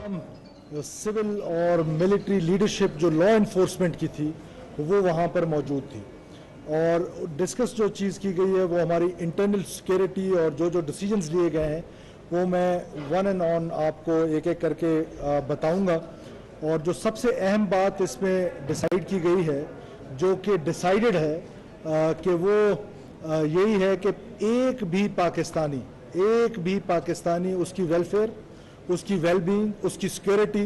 Civil और military leadership जो law enforcement की थी वो वहाँ पर मौजूद थी और डिस्कस जो चीज़ की गई है वो हमारी इंटरनल सिक्योरिटी और जो जो डिसीजंस लिए गए हैं वो मैं वन एंड ऑन आपको एक एक करके बताऊंगा। और जो सबसे अहम बात इसमें डिसाइड की गई है जो कि डिसाइडेड है कि वो यही है कि एक भी पाकिस्तानी उसकी वेलफेयर, उसकी वेलबींग, उसकी सिक्योरिटी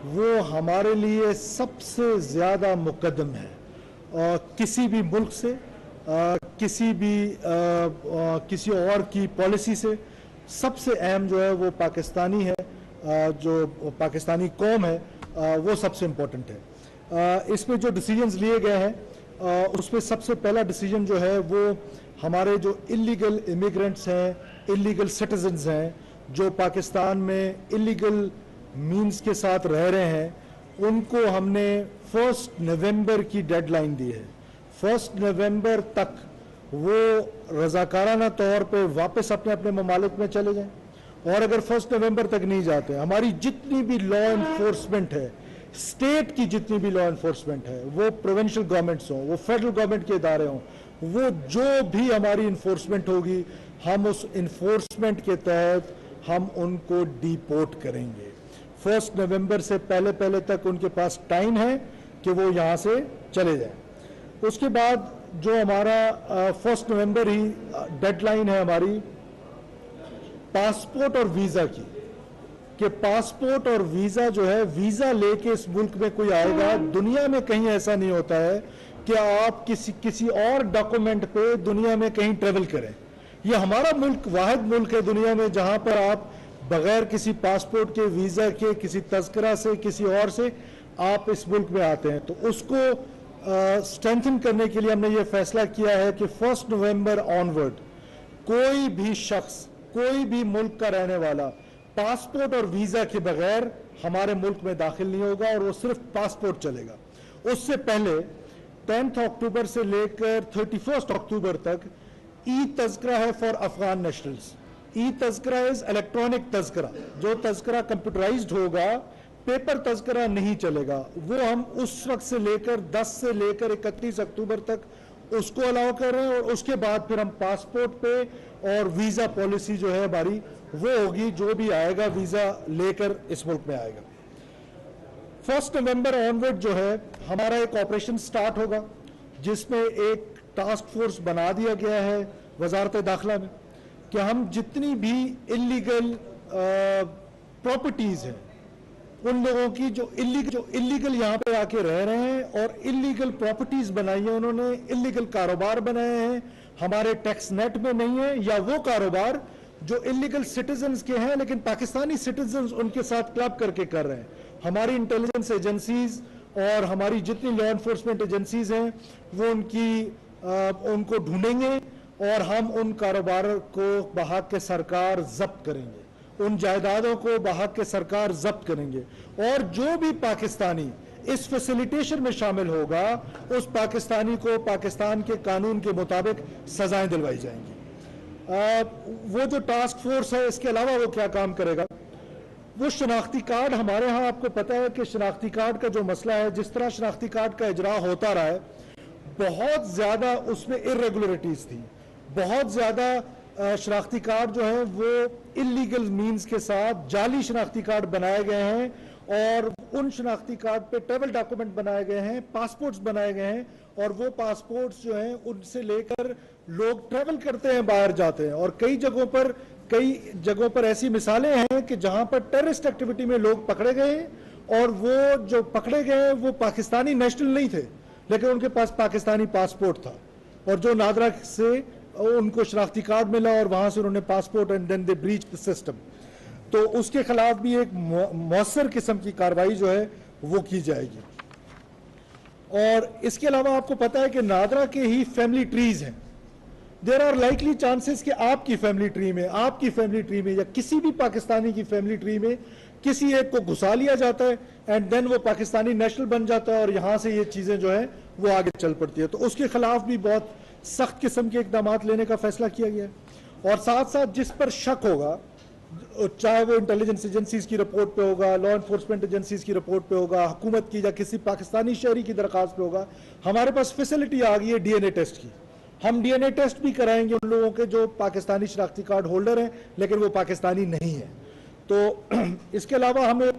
वो हमारे लिए सबसे ज़्यादा मुकद्दम है। किसी भी मुल्क से, किसी और की पॉलिसी से सबसे अहम जो है वो पाकिस्तानी है, जो पाकिस्तानी कौम है वो सबसे इम्पोर्टेंट है। इसमें जो डिसीजंस लिए गए हैं उसमें सबसे पहला डिसीजन जो है वो हमारे जो इलीगल इमिग्रेंट्स हैं, इलीगल सिटीजन्स हैं, जो पाकिस्तान में इलीगल मीन्स के साथ रह रहे हैं, उनको हमने 1 नवंबर की डेडलाइन दी है। 1 नवंबर तक वो रजाकाराना तौर पे वापस अपने अपने ममालिक में चले जाएं। और अगर 1 नवंबर तक नहीं जाते, हमारी जितनी भी लॉ इन्फोर्समेंट है, स्टेट की जितनी भी लॉ इन्फोर्समेंट है, वो प्रोविंशियल गवर्नमेंट्स हों, वो फेडरल गवर्नमेंट के इदारे हों, वो जो भी हमारी इन्फोर्समेंट होगी हम उस इन्फोर्समेंट के तहत हम उनको डिपोर्ट करेंगे। 1 नवंबर से पहले तक उनके पास टाइम है कि वो यहाँ से चले जाएं। उसके बाद जो हमारा 1 नवंबर ही डेडलाइन है हमारी पासपोर्ट और वीज़ा की, कि पासपोर्ट और वीज़ा जो है, वीज़ा लेके इस मुल्क में कोई आएगा, दुनिया में कहीं ऐसा नहीं होता है कि आप किसी और डॉक्यूमेंट पे दुनिया में कहीं ट्रेवल करें। ये हमारा मुल्क वाहिद मुल्क है दुनिया में जहां पर आप बगैर किसी पासपोर्ट के, वीज़ा के, किसी तज़किरा से, किसी और से आप इस मुल्क में आते हैं। तो उसको स्ट्रेंथन करने के लिए हमने ये फैसला किया है कि 1 नवंबर ऑनवर्ड कोई भी शख्स, कोई भी मुल्क का रहने वाला पासपोर्ट और वीज़ा के बगैर हमारे मुल्क में दाखिल नहीं होगा और वो सिर्फ पासपोर्ट चलेगा। उससे पहले 10 अक्टूबर से लेकर 31 अक्टूबर तक ई तज़किरा है for Afghan nationals. E Tazkira is electronic Tazkira, जो तज़किरा कंप्यूटराइज्ड होगा, पेपर तज़किरा नहीं चलेगा। वो हम उस वक्त से लेकर 10 से लेकर 31 अक्टूबर तक उसको अलाउ कर रहे हैं और उसके बाद फिर हम पासपोर्ट पे और वीज़ा पॉलिसी जो है हमारी वो होगी, जो भी आएगा वीज़ा लेकर इस मुल्क में आएगा। 1 नवंबर ऑनवर्ड जो है हमारा एक ऑपरेशन स्टार्ट होगा जिसमें एक टास्क फोर्स बना दिया गया है वजारत दाखिला में कि हम जितनी भी इलीगल प्रॉपर्टीज़ हैं, उन लोगों की जो इलीगल यहाँ पे आके रह रहे हैं और इलीगल प्रॉपर्टीज़ बनाई है, उन्होंने इलीगल कारोबार बनाए हैं, हमारे टैक्स नेट में नहीं है, या वो कारोबार जो इलीगल सिटीजन्स के हैं लेकिन पाकिस्तानी सिटीजन्स उनके साथ क्लब करके कर रहे हैं। हमारी इंटेलिजेंस एजेंसीज और हमारी जितनी लॉ इन्फोर्समेंट एजेंसीज हैं वो उनको ढूंढेंगे और हम उन कारोबार को बहाक के सरकार जब्त करेंगे, उन जायदादों को बहाक के सरकार जब्त करेंगे और जो भी पाकिस्तानी इस फैसिलिटेशन में शामिल होगा उस पाकिस्तानी को पाकिस्तान के कानून के मुताबिक सजाएं दिलवाई जाएंगी। वो जो टास्क फोर्स है इसके अलावा वो क्या काम करेगा, वो शनाख्ती कार्ड, हमारे यहाँ आपको पता है कि शनाख्ती कार्ड का जो मसला है, जिस तरह शनाख्ती कार्ड का इजरा होता रहा है, बहुत ज़्यादा उसमें इरेगुलरिटीज़ थी, बहुत ज़्यादा शनाख्ती कार्ड जो है वो इलीगल मीन्स के साथ जाली शनाख्ती कार्ड बनाए गए हैं और उन शनाख्ती कार्ड पे ट्रेवल डॉक्यूमेंट बनाए गए हैं, पासपोर्ट्स बनाए गए हैं और वो पासपोर्ट्स जो हैं उनसे लेकर लोग ट्रेवल करते हैं, बाहर जाते हैं। और कई जगहों पर ऐसी मिसालें हैं कि जहां पर टेररिस्ट एक्टिविटी में लोग पकड़े गए और वो जो पकड़े गए वो पाकिस्तानी नेशनल नहीं थे लेकिन उनके पास पाकिस्तानी पासपोर्ट था और जो नादरा से उनको शनाख्ती कार्ड मिला और वहां से उन्होंने passport and then they breach the system. तो उसके खिलाफ भी एक मौसर किस्म की कार्रवाई जो है वो की जाएगी। और इसके अलावा आपको पता है कि नादरा के ही फैमिली ट्रीज हैं। देयर आर लाइकली चांसेस कि आपकी फैमिली ट्री में या किसी भी पाकिस्तानी की फैमिली ट्री में किसी एक को घुसा लिया जाता है एंड देन वो पाकिस्तानी नेशनल बन जाता है और यहां से ये चीजें जो है वो आगे चल पड़ती है। तो उसके खिलाफ भी बहुत सख्त किस्म के इकदाम लेने का फैसला किया गया है। और साथ साथ जिस पर शक होगा चाहे वो इंटेलिजेंस एजेंसीज की रिपोर्ट पे होगा, लॉ एनफोर्समेंट एजेंसीज की रिपोर्ट पे होगा, हुकूमत की या किसी पाकिस्तानी शहरी की दरख्वास्त पे होगा, हमारे पास फैसिलिटी आ गई है डीएनए टेस्ट की। हम डीएनए टेस्ट भी कराएंगे उन लोगों के जो पाकिस्तानी शनाख्ती कार्ड होल्डर हैं लेकिन वो पाकिस्तानी नहीं है। तो इसके अलावा हम एक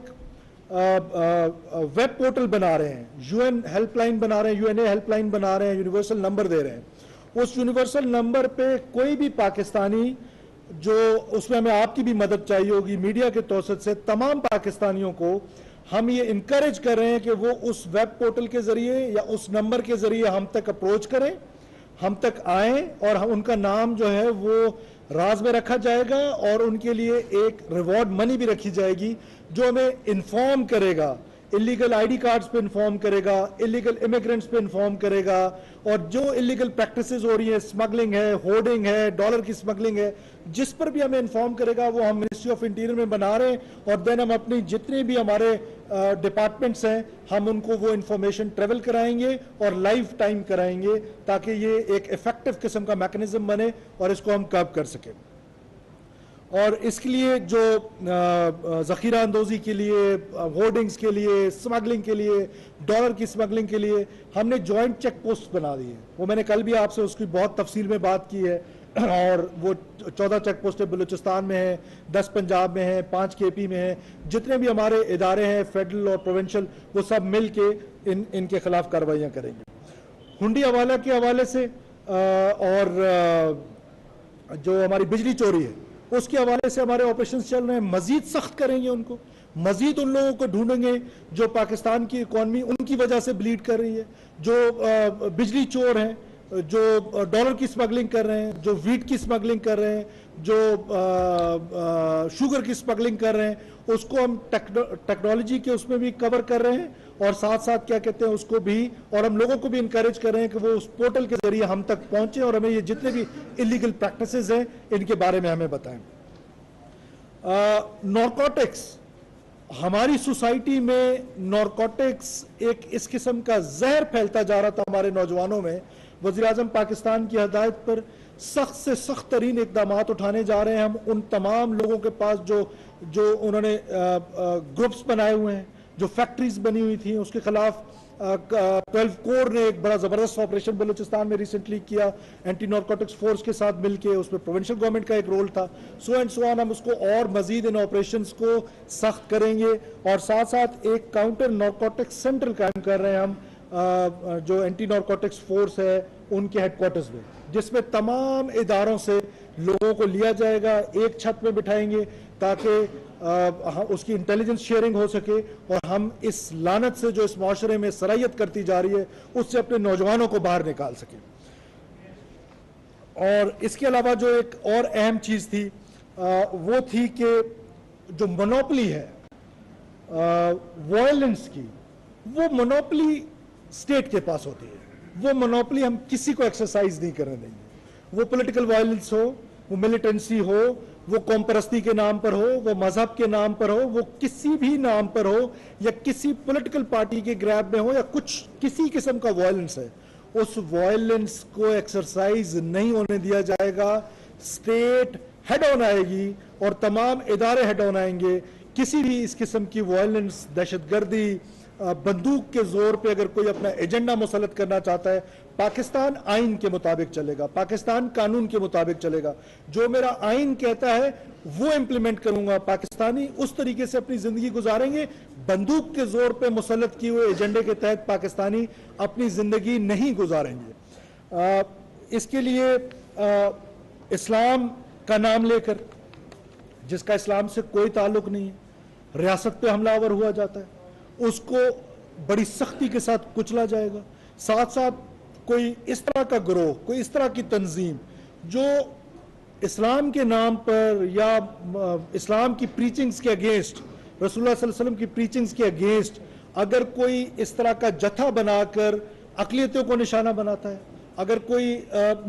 वेब पोर्टल बना रहे हैं, यूएन हेल्पलाइन बना रहे हैं, यूएनए हेल्पलाइन बना रहे हैं, यूनिवर्सल नंबर दे रहे हैं। उस यूनिवर्सल नंबर पे कोई भी पाकिस्तानी जो, उसमें हमें आपकी भी मदद चाहिए होगी मीडिया के तौसत से, तमाम पाकिस्तानियों को हम ये इनकरेज कर रहे हैं कि वो उस वेब पोर्टल के जरिए या उस नंबर के जरिए हम तक अप्रोच करें, हम तक आए और हम उनका नाम जो है वो राज में रखा जाएगा और उनके लिए एक रिवॉर्ड मनी भी रखी जाएगी जो हमें इन्फॉर्म करेगा, इलीगल आईडी कार्ड्स पे इन्फॉर्म करेगा, इलीगल इमिग्रेंट्स पे इन्फॉर्म करेगा, और जो इलीगल प्रैक्टिसेस हो रही है, स्मगलिंग है, होर्डिंग है, डॉलर की स्मगलिंग है, जिस पर भी हमें इन्फॉर्म करेगा वो हम मिनिस्ट्री ऑफ इंटीरियर में बना रहे हैं। और देन हम अपनी जितने भी हमारे डिपार्टमेंट्स हैं हम उनको वो इंफॉर्मेशन ट्रेवल कराएंगे और लाइव टाइम कराएंगे ताकि ये एक इफेक्टिव किस्म का मैकेनिज्म बने और इसको हम कर्ब कर सकें। और इसके लिए जो ज़ख़ीरा अंदोज़ी के लिए, होर्डिंग्स के लिए, स्मगलिंग के लिए, डॉलर की स्मगलिंग के लिए हमने जॉइंट चेक पोस्ट बना दी है। वो मैंने कल भी आपसे उसकी बहुत तफसील में बात की है। और वो 14 चेक पोस्टें बलूचिस्तान में हैं, 10 पंजाब में हैं, 5 केपी में हैं। जितने भी हमारे इदारे हैं फेडरल और प्रोविंशियल, वो सब मिल के इनके खिलाफ कार्रवाइयाँ करेंगे। हुंडी हवाला के हवाले से और जो हमारी बिजली चोरी है उसके हवाले से हमारे ऑपरेशन चल रहे हैं। मजीद सख्त करेंगे उनको, मजीद उन लोगों को ढूंढेंगे जो पाकिस्तान की इकॉनमी उनकी वजह से ब्लीड कर रही है, जो बिजली चोर हैं, जो डॉलर की स्मगलिंग कर रहे हैं, जो वीट की स्मगलिंग कर रहे हैं, जो शुगर की स्मगलिंग कर रहे हैं, उसको हम टेक्नोलॉजी के उसमें भी कवर कर रहे हैं और साथ साथ क्या कहते हैं उसको भी, और हम लोगों को भी इनकरेज कर रहे हैं कि वो उस पोर्टल के जरिए हम तक पहुंचे और हमें ये जितने भी इलीगल प्रैक्टिसेस हैं इनके बारे में हमें बताएं। नारकोटिक्स, हमारी सोसाइटी में नारकोटिक्स एक इस किस्म का जहर फैलता जा रहा था हमारे नौजवानों में। वज़ीर-ए-आज़म पाकिस्तान की हदायत पर सख्त से सख्त तरीन इकदाम उठाने जा रहे हैं। हम उन तमाम लोगों के पास जो उन्होंने ग्रुप्स बनाए हुए हैं, जो फैक्ट्रीज बनी हुई थी, उसके खिलाफ 12 कोर ने एक बड़ा ज़बरदस्त ऑपरेशन बलूचिस्तान में रिसेंटली किया एंटी नारकोटिक्स फोर्स के साथ मिलके, उसमें प्रोविंशियल गवर्नमेंट का एक रोल था। So and so on. हम उसको और मजीद इन ऑपरेशंस को सख्त करेंगे और साथ साथ एक काउंटर नारकोटिक्स सेंटर कायम कर रहे हैं हम, जो एंटी नारकोटिक्स फोर्स है उनके हेडक्वार्टर्स में, जिसमें तमाम इदारों से लोगों को लिया जाएगा, एक छत में बिठाएंगे ताकि उसकी इंटेलिजेंस शेयरिंग हो सके और हम इस लानत से जो इस माशरे में सरायत करती जा रही है उससे अपने नौजवानों को बाहर निकाल सके। और इसके अलावा जो एक और अहम चीज़ थी वो थी कि जो मोनोपली है वायलेंस की, वो मोनोपली स्टेट के पास होती है। वो मोनोपली हम किसी को एक्सरसाइज नहीं करने देंगे। वो पॉलिटिकल वायलेंस हो, वो मिलिटेंसी हो, वो कौम परस्ती के नाम पर हो, वो मजहब के नाम पर हो, वो किसी भी नाम पर हो, या किसी पॉलिटिकल पार्टी के ग्रैब में हो, या कुछ किसी किस्म का वायलेंस है, उस वायलेंस को एक्सरसाइज नहीं होने दिया जाएगा। स्टेट हेड ऑन आएगी और तमाम इदारे हेड ऑन आएंगे। किसी भी इस किस्म की वायलेंस, दहशतगर्दी, बंदूक के जोर पे अगर कोई अपना एजेंडा मुसल्लत करना चाहता है, पाकिस्तान आइन के मुताबिक चलेगा, पाकिस्तान कानून के मुताबिक चलेगा। जो मेरा आइन कहता है वो इंप्लीमेंट करूंगा। पाकिस्तानी उस तरीके से अपनी जिंदगी गुजारेंगे। बंदूक के जोर पे मुसल्लत किए हुए एजेंडे के तहत पाकिस्तानी अपनी जिंदगी नहीं गुजारेंगे। इसके लिए इस्लाम का नाम लेकर, जिसका इस्लाम से कोई ताल्लुक नहीं है, रियासत पे हमलावर हुआ जाता है, उसको बड़ी सख्ती के साथ कुचला जाएगा। साथ साथ कोई इस तरह का गिरोह, कोई इस तरह की तंजीम जो इस्लाम के नाम पर या इस्लाम की प्रीचिंग्स के अगेंस्ट, रसूलुल्लाह सल्लल्लाहु अलैहि वसल्लम की प्रीचिंग्स के अगेंस्ट अगर कोई इस तरह का जत्था बनाकर अक़लियतों को निशाना बनाता है, अगर कोई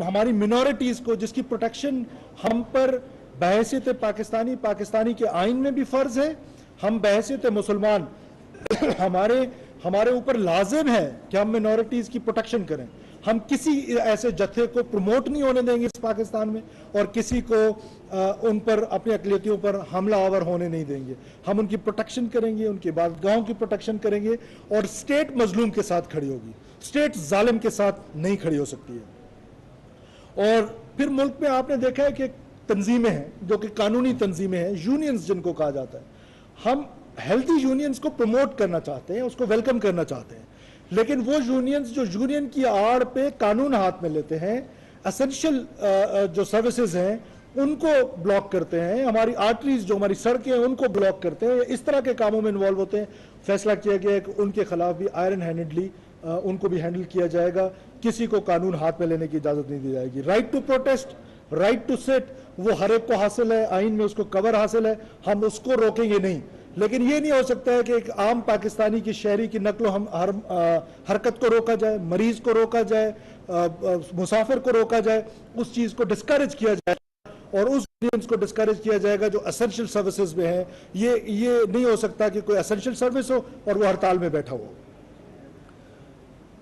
हमारी मिनॉरिटीज़ को, जिसकी प्रोटेक्शन हम पर बहैसियत पाकिस्तानी, पाकिस्तानी के आइन में भी फ़र्ज है, हम बहैसियत मुसलमान हमारे ऊपर लाजिम है कि हम मिनॉरिटीज़ की प्रोटेक्शन करें। हम किसी ऐसे जत्थे को प्रमोट नहीं होने देंगे इस पाकिस्तान में, और किसी को उन पर, अपनी अक़लियतियों पर हमला आवर होने नहीं देंगे। हम उनकी प्रोटेक्शन करेंगे, उनकी बादगाहों की प्रोटेक्शन करेंगे, और स्टेट मजलूम के साथ खड़ी होगी, स्टेट जालिम के साथ नहीं खड़ी हो सकती है। और फिर मुल्क में आपने देखा है कि तंजीमें हैं जो कि कानूनी तंजीमें हैं, यूनियंस जिनको कहा जाता है, हम हेल्थी यूनियंस को प्रमोट करना चाहते हैं, उसको वेलकम करना चाहते हैं, लेकिन वो यूनियंस जो यूनियन की आड़ पे कानून हाथ में लेते हैं, एसेंशियल जो सर्विसेज हैं उनको ब्लॉक करते हैं, हमारी आर्टरीज जो हमारी सड़कें हैं उनको ब्लॉक करते हैं, इस तरह के कामों में इन्वॉल्व होते हैं, फैसला किया गया है कि उनके खिलाफ भी आयरन हैंडेडली उनको भी हैंडल किया जाएगा, किसी को कानून हाथ में लेने की इजाजत नहीं दी जाएगी। Right to protest, right to sit, वो हर एक को हासिल है, आइन में उसको कवर हासिल है, हम उसको रोकेंगे नहीं। लेकिन ये नहीं हो सकता है कि एक आम पाकिस्तानी की शहरी की नकलो हम हरकत को रोका जाए, मरीज को रोका जाए, मुसाफिर को रोका जाए, उस चीज को डिस्करेज किया जाए और उस यूनियंस को डिस्करेज किया जाएगा जो एसेंशियल सर्विसेज में है। ये नहीं हो सकता कि कोई एसेंशियल सर्विस हो और वो हड़ताल में बैठा हो।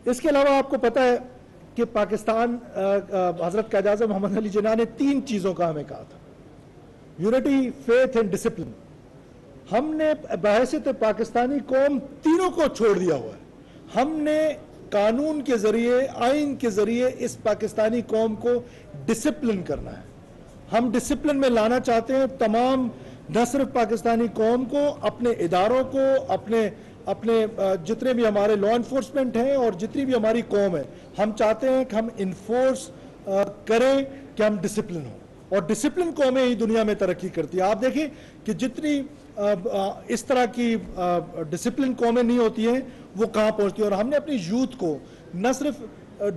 इसके अलावा आपको पता है कि पाकिस्तान, हजरत कायद आज़म मोहम्मद अली जिन्ना ने 3 चीजों का हमें कहा था, यूनिटी, फेथ एंड डिसिप्लिन। हमने बहैसियत पाकिस्तानी कौम तीनों को छोड़ दिया हुआ है। हमने कानून के जरिए, आइन के जरिए इस पाकिस्तानी कौम को डिसिप्लिन करना है। हम डिसिप्लिन में लाना चाहते हैं तमाम, न सिर्फ पाकिस्तानी कौम को, अपने इदारों को, अपने जितने भी हमारे लॉ इन्फोर्समेंट हैं और जितनी भी हमारी कौम है, हम चाहते हैं कि हम इन्फोर्स करें कि हम डिसिप्लिन हो, और डिसिप्लिन कौमें ही दुनिया में तरक्की करती है। आप देखें कि जितनी इस तरह की डिसिप्लिन कौमें नहीं होती हैं वो कहाँ पहुँचती है। और हमने अपनी यूथ को न सिर्फ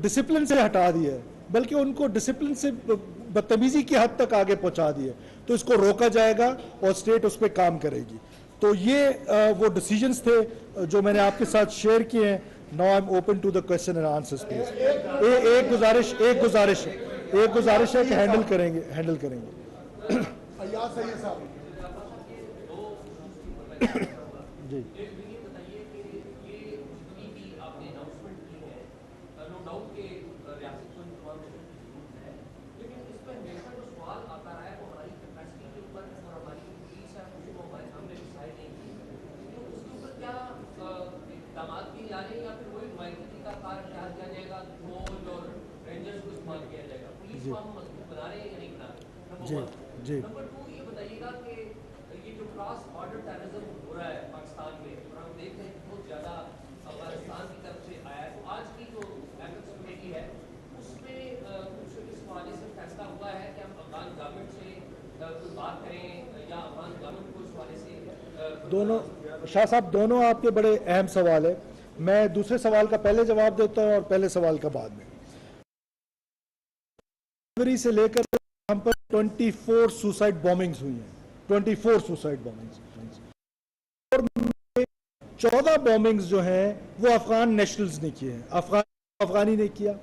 डिसिप्लिन से हटा दिया है बल्कि उनको डिसिप्लिन से बदतमीजी की हद तक आगे पहुँचा दिया। तो इसको रोका जाएगा और स्टेट उस पर काम करेगी। तो ये वो डिसीजंस थे जो मैंने आपके साथ शेयर किए हैं। Now I am open to the question and answers please. एक गुजारिश है कि हैंडल करेंगे जी। जी नंबर 2 ये बताइएगा कि ये जो क्रॉस बॉर्डर टेररिज्म हो रहा है पाकिस्तान में, और हम देख रहे हैं बहुत ज्यादा अफगानिस्तान की तरफ से आया है, तो आज की जो एथिक्स कमेटी है उसमें कुछ इस हवाले से फैसला हुआ है कि हम अफगान गवर्नमेंट से कोई बात करें या अफगान गवर्नमेंट को इस हवाले से दोनों। शाह साहब, दोनों आपके बड़े अहम सवाल है। मैं दूसरे सवाल का पहले जवाब देता हूँ और पहले सवाल का बाद में। जनवरी से लेकर हम पर 24 सुसाइड बॉम्बिंग्स हुई हैं, 24 सुसाइड बॉम्बिंग्स, और 14 बॉम्बिंग्स जो हैं वो अफगान नेशनल्स ने किए हैं, अफगानी ने किया।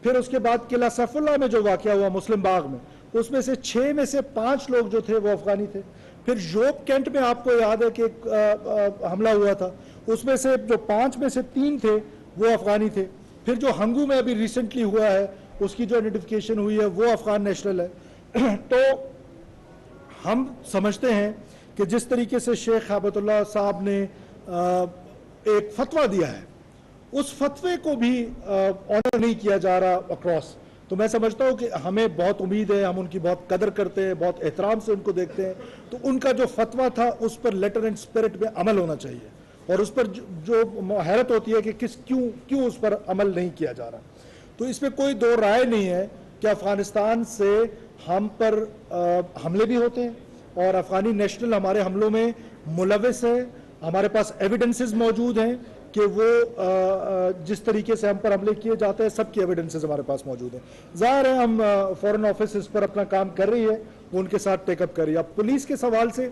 फिर उसके बाद किला सैफुल्लाह में जो वाकया हुआ मुस्लिम बाग में, उसमें से 6 में से 5 लोग जो थे वो अफगानी थे। फिर जोब कैंट में आपको याद है कि हमला हुआ था, उसमें से जो 5 में से 3 थे वो अफगानी थे। फिर जो हंगू में अभी रिसेंटली हुआ है उसकी जो आइडेंटिफिकेशन हुई है वो अफगान नेशनल है। तो हम समझते हैं कि जिस तरीके से शेख हैबतुल्लाह साहब ने एक फतवा दिया है, उस फतवे को भी ऑनर नहीं किया जा रहा अक्रॉस। तो मैं समझता हूं कि हमें बहुत उम्मीद है, हम उनकी बहुत कदर करते हैं, बहुत एहतराम से उनको देखते हैं। तो उनका जो फतवा था उस पर लेटर एंड स्पिरिट में अमल होना चाहिए, और उस पर जो हैरत होती है कि क्यों उस पर अमल नहीं किया जा रहा। तो इसमें कोई दो राय नहीं है कि अफगानिस्तान से हम पर हमले भी होते हैं और अफगानी नेशनल हमारे हमलों में मुलविस है। हमारे पास एविडेंसेस मौजूद हैं कि वो जिस तरीके से हम पर हमले किए जाते हैं, सबकी एविडेंसेस हमारे पास मौजूद हैं। ज़ाहिर है हम फॉरेन ऑफिस इस पर अपना काम कर रही है, वो उनके साथ टेकअप कर रही है। अब पुलिस के सवाल से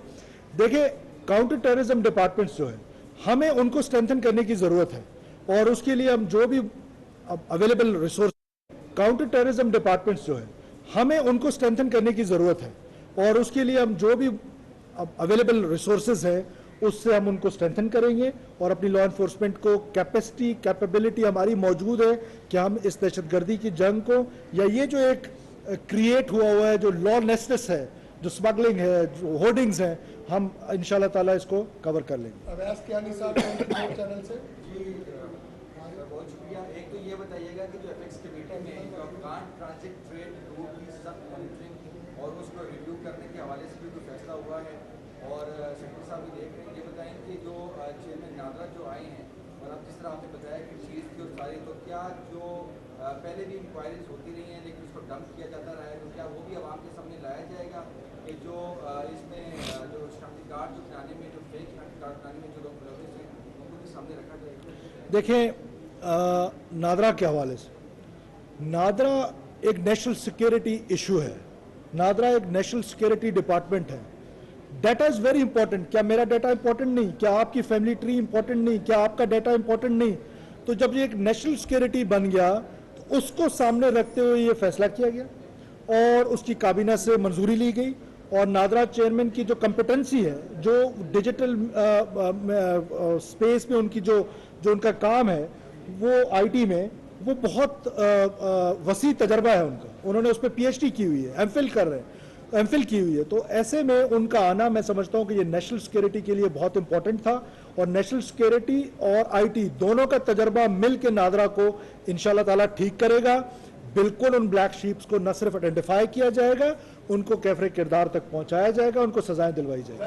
देखिए, काउंटर टेररिज्म डिपार्टमेंट्स जो है हमें उनको स्ट्रेंथन करने की ज़रूरत है, और उसके लिए हम जो भी available resource, counter terrorism departments जो है हमें उनको स्ट्रेंथन करने की ज़रूरत है, और उसके लिए हम जो भी अवेलेबल रिसोर्सेज हैं उससे हम उनको स्ट्रेंथन करेंगे और अपनी लॉ इन्फोर्समेंट को कैपेसिटी कैपेबिलिटी हमारी मौजूद है कि हम इस दहशतगर्दी की जंग को या ये जो एक क्रिएट हुआ है जो लॉलेसनेस है, जो स्मगलिंग है, जो होर्डिंग्स हैं, हम इंशाल्लाह ताला इसको कवर कर लेंगे। अवैस कियानी साहब चैनल से जी बहुत शुक्रिया। एक तो ये बताइएगा कि जो एपेक्स कमेटी में जो अफगान ट्रांजिट ट्रेड रूट की सख्त मॉनिटरिंग और उसको रिव्यू करने के हवाले से भी कोई फैसला हुआ है और सेक्रेटरी साहब भी देख रहे हैं, ये बताएं कि जो चेयरमैन नादरा जो आए हैं और अब जिस तरह आपने बताया कि चीज़ की और सारी, तो क्या जो पहले भी इंक्वायरीज होती रही हैं लेकिन उसको डंप किया जाता रहा है, तो क्या वो भी आवाम के सामने लाया जाएगा कि जो इसमें जो शनाख्ती कार्ड जो बनाने में जो फेक शनाख्ती कार्ड बनाने में जो लोग मुलविस हैं उनको भी सामने रखा जाएगा? देखें, नादरा के हवाले से, नादरा एक नेशनल सिक्योरिटी इशू है, नादरा एक नेशनल सिक्योरिटी डिपार्टमेंट है। Data is very important. क्या मेरा डाटा इंपॉर्टेंट नहीं? क्या आपकी फैमिली ट्री इंपॉर्टेंट नहीं? क्या आपका डाटा इंपॉर्टेंट नहीं? तो जब ये एक नेशनल सिक्योरिटी बन गया तो उसको सामने रखते हुए ये फैसला किया गया और उसकी काबीना से मंजूरी ली गई और नादरा चेयरमैन की जो कम्पिटेंसी है, जो डिजिटल स्पेस में उनकी जो उनका काम है वो आईटी में, वो बहुत वसी तजर्बा है उनका। उन्होंने उस पर पीएचडी की हुई है, एमफिल कर रहे हैं, एमफिल की हुई है। तो ऐसे में उनका आना, मैं समझता हूं कि ये नेशनल सिक्योरिटी के लिए बहुत इंपॉर्टेंट था और नेशनल सिक्योरिटी और आईटी दोनों का तजर्बा मिल के नादरा को इंशाल्लाह ताला ठीक करेगा। बिल्कुल उन ब्लैक शीप्स को न सिर्फ आइडेंटिफाई किया जाएगा, उनको कैफरे किरदार तक पहुंचाया जाएगा, उनको सजाएं दिलवाई जाएगी।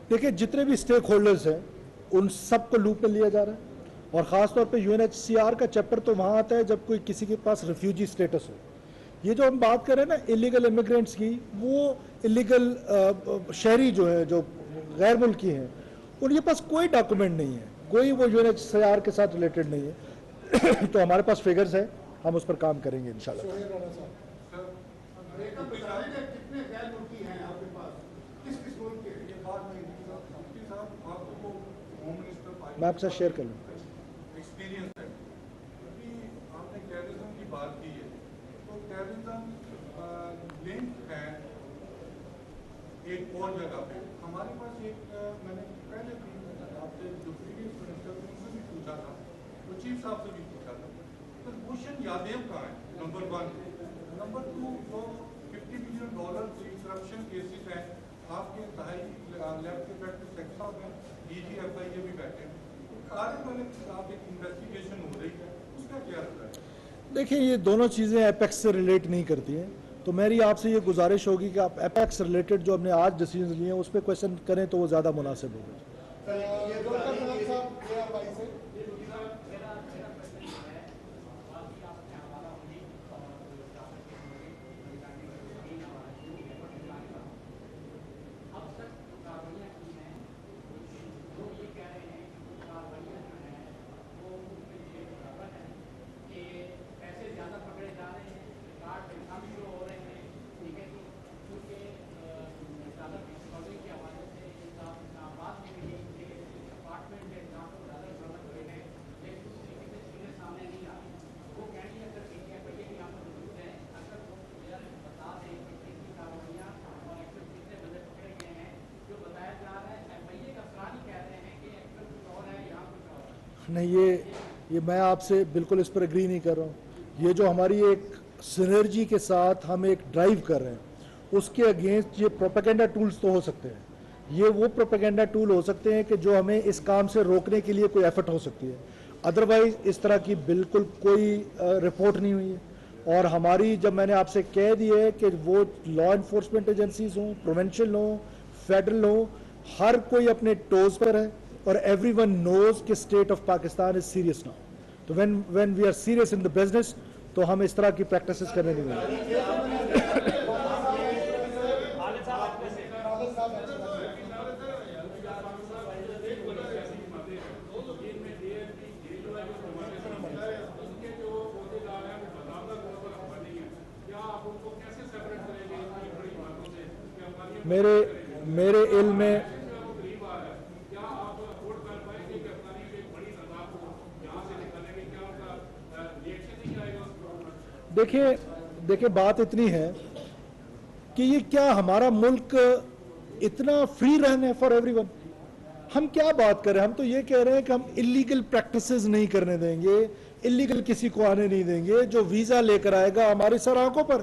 देखिए, जितने भी स्टेक होल्डर्स हैं उन सबको लूप में लिया जा रहा है और ख़ासतौर पे यूएनएचसीआर का चैप्टर तो वहाँ आता है जब कोई किसी के पास रिफ्यूजी स्टेटस हो। ये जो हम बात कर रहे हैं ना इलीगल इमिग्रेंट्स की, वो इलीगल शहरी जो है, जो गैर मुल्की हैं, उनके पास कोई डॉक्यूमेंट नहीं है, कोई वो यूएनएचसीआर के साथ रिलेटेड नहीं है। तो हमारे पास फिगर्स है, हम उस पर काम करेंगे इंशाल्लाह। मैं आपके साथ शेयर कर लूँ। एक्सपीरियंस है, क्योंकि आपने टेररिज्म की बात की है, तो टेररिज्म लिंक है एक और जगह पे। हमारे पास एक मैंने पहले भी आपसे जो प्रीवियस मिनिस्टर थे उनसे भी पूछा था, तो चीफ साहब से भी पूछा था, तो क्वेश्चन यादेव कहाँ है? नंबर 1। नंबर 2, जो $50 बिलियन करप्शन केसेस हैं, आपके दहाई लैब के बैठे सेक्टर साहब हैं, DGFI ये भी बैठे हैं, आप एक इन्वेस्टिगेशन हो रही है, उसका क्या रहता है? देखिए, ये दोनों चीज़ें एपेक्स से रिलेट नहीं करती हैं, तो मेरी आपसे ये गुजारिश होगी कि आप एपेक्स रिलेटेड जो हमने आज डिसीजन लिए हैं उस पर क्वेश्चन करें तो वो ज़्यादा मुनासिब होगा। नहीं, ये मैं आपसे बिल्कुल इस पर एग्री नहीं कर रहा हूँ। ये जो हमारी एक सिनर्जी के साथ हम एक ड्राइव कर रहे हैं, उसके अगेंस्ट ये प्रोपेगेंडा टूल्स तो हो सकते हैं, ये वो प्रोपेगेंडा टूल हो सकते हैं कि जो हमें इस काम से रोकने के लिए कोई एफर्ट हो सकती है। अदरवाइज इस तरह की बिल्कुल कोई रिपोर्ट नहीं हुई है। और हमारी, जब मैंने आपसे कह दिया है कि वो लॉ इन्फोर्समेंट एजेंसीज हों, प्रोविंशियल हो, फेडरल हो, हर कोई अपने टोज पर है और एवरीवन नोज कि state of Pakistan is serious now. तो when we are serious in the business, तो हम इस तरह की प्रैक्टिसेस करने नहीं देंगे। मेरे इल्म में देखिए बात इतनी है कि ये क्या हमारा मुल्क इतना फ्री रहना है फॉर एवरीवन? हम क्या बात कर रहे हैं? हम तो ये कह रहे हैं कि हम इलीगल प्रैक्टिसेस नहीं करने देंगे, इलीगल किसी को आने नहीं देंगे। जो वीजा लेकर आएगा हमारे सर आंखों पर,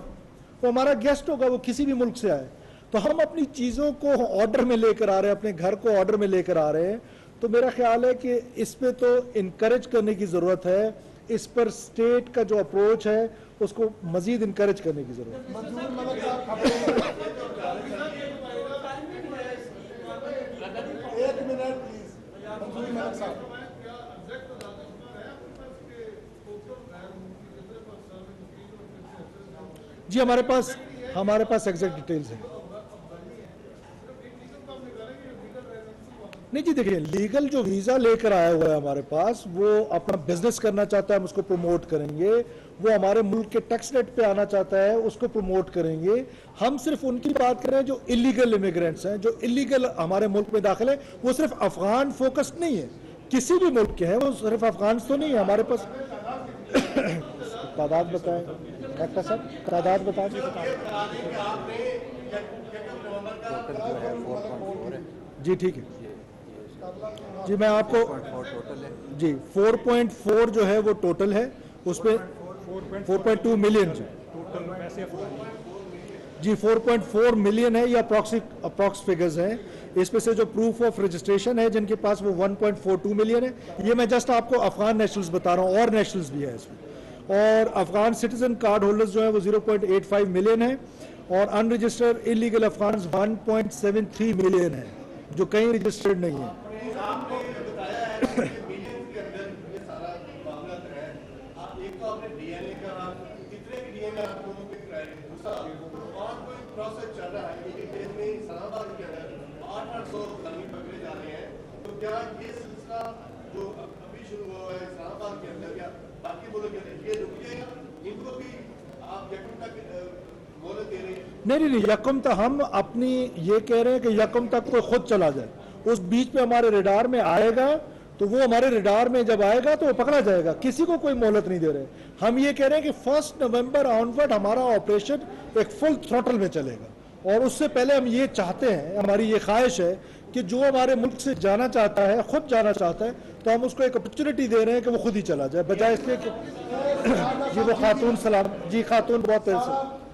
वो हमारा गेस्ट होगा, वो किसी भी मुल्क से आए। तो हम अपनी चीजों को ऑर्डर में लेकर आ रहे हैं, अपने घर को ऑर्डर में लेकर आ रहे हैं। तो मेरा ख्याल है कि इस पे तो इनकरेज करने की जरूरत है। इस पर स्टेट का जो अप्रोच है उसको मजीद इनकरेज करने की जरूरत है। मंजूर मलिक साहब, एक मिनट प्लीज। मंजूर मलिक साहब, जी हमारे पास एग्जैक्ट डिटेल्स है। नहीं जी, देखिए लीगल जो वीजा लेकर आया हुआ है हमारे पास, वो अपना बिजनेस करना चाहता है, हम उसको प्रमोट करेंगे। वो हमारे मुल्क के टैक्स रेट पे आना चाहता है, उसको प्रमोट करेंगे। हम सिर्फ उनकी बात कर रहे हैं जो इलीगल इमिग्रेंट्स हैं, जो इलीगल हमारे मुल्क में दाखिल है। वो सिर्फ अफगान फोकस्ड नहीं है, किसी भी मुल्क के हैं, वो सिर्फ अफगान तो नहीं है। हमारे पास तादाद बताएं डॉक्टर साहब, तादाद बताएं। जी ठीक है जी, मैं आपको जी 4.4 जो है वो टोटल है, उस पे 4.2 मिलियन जी 4.4 मिलियन है, ये अप्रॉक्स फिगर्स हैं। इसमें से जो प्रूफ ऑफ रजिस्ट्रेशन है जिनके पास, वो 1.42 मिलियन है। ये मैं जस्ट आपको अफगान नेशनल्स बता रहा हूँ, और नेशनल्स भी है इसमें। और अफगान सिटीजन कार्ड होल्डर्स जो है वो 0.85 मिलियन है, और अनरजिस्टर्ड इलीगल अफगान 1.73 मिलियन है, जो कहीं रजिस्टर्ड नहीं है। नहीं, यकम तक हम अपनी ये कह रहे हैं कि यकम तक कोई खुद चला जाए, उस बीच पे हमारे रडार में आएगा, तो वो हमारे रडार में जब आएगा तो वो पकड़ा जाएगा। किसी को कोई मोहलत नहीं दे रहे। हम ये कह रहे हैं कि 1 नवंबर ऑनवर्ड हमारा ऑपरेशन एक फुल थ्रॉटल में चलेगा, और उससे पहले हम ये चाहते हैं, हमारी ये ख्वाहिश है कि जो हमारे मुल्क से जाना चाहता है, खुद जाना चाहता है, तो हम उसको एक अपॉर्चुनिटी दे रहे हैं कि वो खुद ही चला जाए, बजाय इसलिए कि जी वो खातून सलाम जी खातून बहुत देर से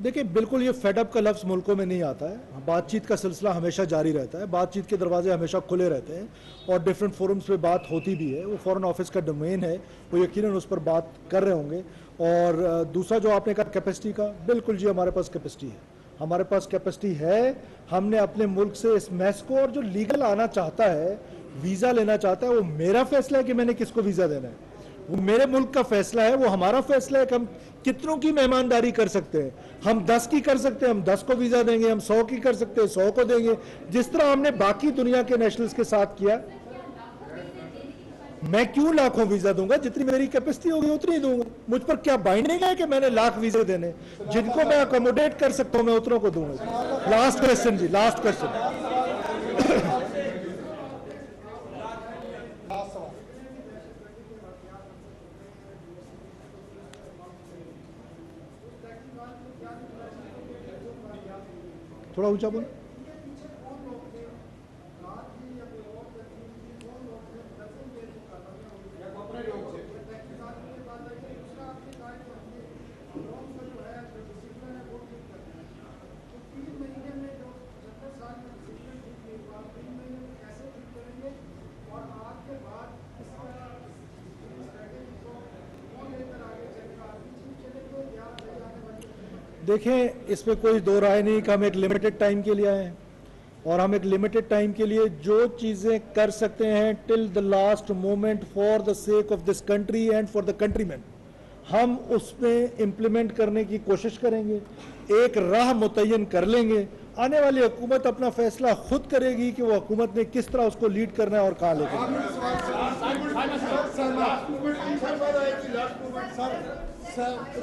देखिए, बिल्कुल ये फेडअप का लफ्ज़ मुल्कों में नहीं आता है। बातचीत का सिलसिला हमेशा जारी रहता है, बातचीत के दरवाजे हमेशा खुले रहते हैं, और डिफरेंट फोरम्स पे बात होती भी है। वो फॉरेन ऑफिस का डोमेन है, वो यकीनन उस पर बात कर रहे होंगे। और दूसरा जो आपने कहा कैपेसिटी का, बिल्कुल जी हमारे पास कैपेसिटी है, हमारे पास कैपेसिटी है। हमने अपने मुल्क से इस मैस को, और जो लीगल आना चाहता है, वीज़ा लेना चाहता है, वो मेरा फैसला है कि मैंने किसको वीज़ा देना है, वो मेरे मुल्क का फैसला है, वो हमारा फैसला है कि हम कितनों की मेहमानदारी कर सकते हैं। हम 10 की कर सकते हैं, हम 10 को वीजा देंगे, हम 100 की कर सकते हैं, 100 को देंगे, जिस तरह हमने बाकी दुनिया के नेशनल्स के साथ किया। मैं क्यों लाखों वीजा दूंगा? जितनी मेरी कैपेसिटी होगी उतनी दूंगा। मुझ पर क्या बाइंडिंग है कि मैंने लाख वीजे देने? जिनको मैं अकोमोडेट कर सकता हूं मैं उतनों को दूंगा। लास्ट क्वेश्चन जी, लास्ट क्वेश्चन। थोड़ा ऊंचा बोल। देखें, इसमें कोई दो राय नहीं कि हम एक लिमिटेड टाइम के लिए आए हैं। और हम एक लिमिटेड टाइम के लिए जो चीज़ें कर सकते हैं till the last moment for the sake of this country and for the countryman, हम उसमें इम्प्लीमेंट करने की कोशिश करेंगे, एक राह मुतय्यन कर लेंगे। आने वाली हुकूमत अपना फैसला खुद करेगी कि वो हुकूमत ने किस तरह उसको लीड करना है और कहाँ लेकर जाना है।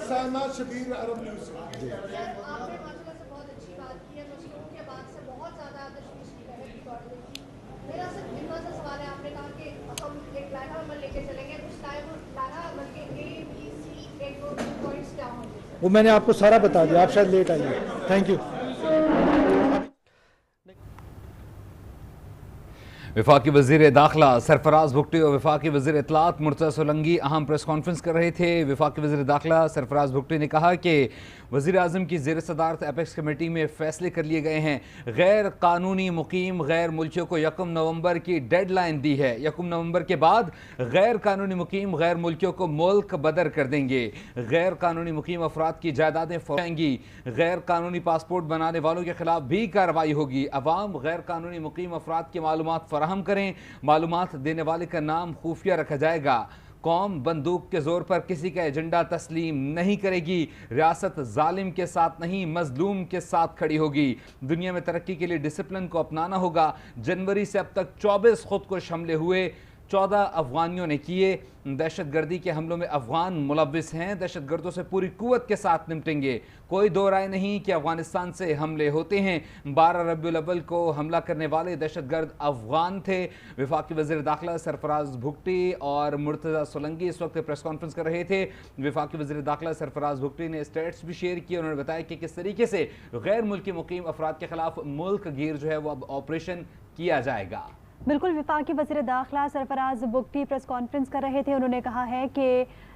सहना शबीर अरब न्यूज़। मेरा सिर्फ इतना सा सवाल है, आपने कहा कि हम एक प्लान अमल लेके चलेंगे, उस टाइम प्लान अमल के A, B, C एक दो पॉइंट्स क्या होंगे? वो मैंने आपको सारा बता दिया, आप शायद लेट आइए। Thank you. वफाकी वज़ीर दाखिला सरफराज भुगटी और वफाकी वज़ीर इत्तलात मुर्तज़ा सोलंकी अहम प्रेस कॉन्फ्रेंस कर रहे थे। वफाकी वज़ीर दाखिला सरफराज भुगटी ने कहा कि वज़ीर आज़म की ज़ेर सदारत एपेक्स कमेटी में फ़ैसले कर लिए गए हैं। गैर कानूनी मुकीम गैर मुल्कियों को 1 नवंबर की डेड लाइन दी है। 1 नवंबर के बाद गैर कानूनी मुकीम गैर मुल्कियों को मुल्क बदर कर देंगे। गैर कानूनी मुकीम अफराद की जायदादें फौरेंगी। गैर कानूनी पासपोर्ट बनाने वालों के खिलाफ भी कार्रवाई होगी। अवाम गैर कानूनी मुकीम अफराद की मालूमात फराहम करें। मालूमात देने वाले का नाम खुफिया रखा जाएगा। कौम बंदूक के जोर पर किसी का एजेंडा तस्लीम नहीं करेगी। रियासत जालिम के साथ नहीं मजलूम के साथ खड़ी होगी। दुनिया में तरक्की के लिए डिसिप्लिन को अपनाना होगा। जनवरी से अब तक 24 खुदकुश हमले हुए, 14 अफगानियों ने किए। दहशतगर्दी के हमलों में अफगान मुलविस हैं। दहशतगर्दों से पूरी कुव्वत के साथ निपटेंगे। कोई दो राय नहीं कि अफगानिस्तान से हमले होते हैं। 12 रबीउल अव्वल को हमला करने वाले दहशतगर्द अफगान थे। वफाकी वज़ीर दाखिला सरफराज भुगटी और मुर्तज़ा सोलंकी इस वक्त प्रेस कॉन्फ्रेंस कर रहे थे। वफाकी वज़ीर दाखिला सरफराज भुगटी ने स्टेट्स भी शेयर किए। उन्होंने बताया कि किस तरीके से गैर मुल्की मुकीम अफराद के खिलाफ मुल्क गिर जो है वो अब ऑपरेशन किया जाएगा। बिल्कुल, विफाकी वज़ीर दाखिला सरफराज भुगटी प्रेस कॉन्फ्रेंस कर रहे थे। उन्होंने कहा है कि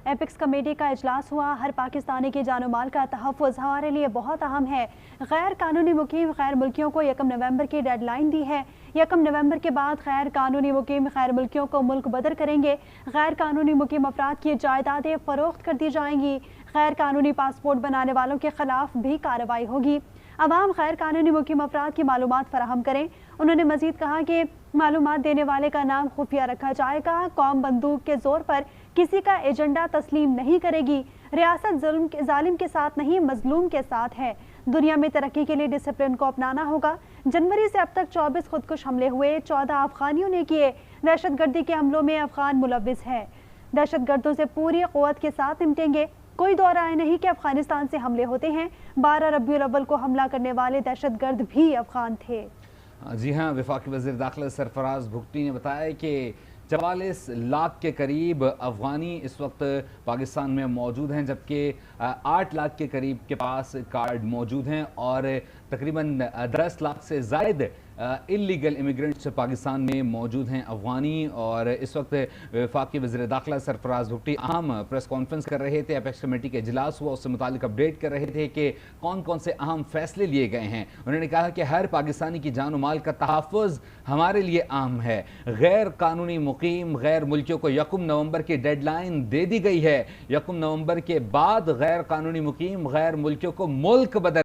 एपिक्स कमेटी का इजलास हुआ, हर पाकिस्तानी के जान माल का तहफ़्फ़ुज़ हमारे लिए बहुत अहम है। गैर कानूनी मुकीम गैर मुल्कियों को 1 नवंबर की डेडलाइन दी है। 1 नवंबर के बाद गैर कानूनी मुकीम गैर मुल्कियों को मुल्क बदर करेंगे। गैर कानूनी मुकीम अफराद की जायदादें फ़रोख्त कर दी जाएंगी। गैर कानूनी पासपोर्ट बनाने वालों के खिलाफ भी कार्रवाई होगी। अवाम गैर कानूनी मुकीम अफराद की मालूमात फराहम करें। उन्होंने मजीद कहा कि मालूमात देने वाले का नाम खुफिया रखा जाएगा। कौम बंदूक के जोर पर किसी का एजेंडा तस्लीम नहीं करेगी। रियासत जालिम के साथ नहीं मजलूम के साथ है। दुनिया में तरक्की के लिए डिसिप्लिन को अपनाना होगा। जनवरी से अब तक 24 खुदकुश हमले हुए, 14 अफगानियों ने किए। दहशतगर्दी के हमलों में अफगान मुलविस है। दहशतगर्दों से पूरी क़ुव्वत के साथ निपटेंगे। कोई दो राय नहीं कि अफगानिस्तान से हमले होते हैं। 12 रबीउल अव्वल को हमला करने वाले दहशतगर्द भी अफगान थे। जी हाँ, वफाकी वज़ीर दाखिला सरफराज भुगटी ने बताया कि 44 लाख के करीब अफगानी इस वक्त पाकिस्तान में मौजूद हैं, जबकि 8 लाख के करीब के पास कार्ड मौजूद हैं और तकरीबन 10 लाख से ज़ायद इलीगल इमिग्रेंट्स पाकिस्तान में मौजूद हैं अफगानी। और इस वक्त वफाकी वज़ीर दाखिला सरफराज भुगटी अहम प्रेस कॉन्फ्रेंस कर रहे थे। एपेक्स कमेटी का इजलास हुआ, उससे मुतालिक अपडेट कर रहे थे कि कौन कौन से अहम फैसले लिए गए हैं। उन्होंने कहा कि हर पाकिस्तानी की जान माल का तहफ़्फ़ुज़ हमारे लिए अहम है। गैर कानूनी मुकीम गैर मुल्कियों को 1 नवंबर की डेडलाइन दे दी गई है। 1 नवंबर के बाद गैर कानूनी मुकीम गैर मुल्कियों को मुल्क बदल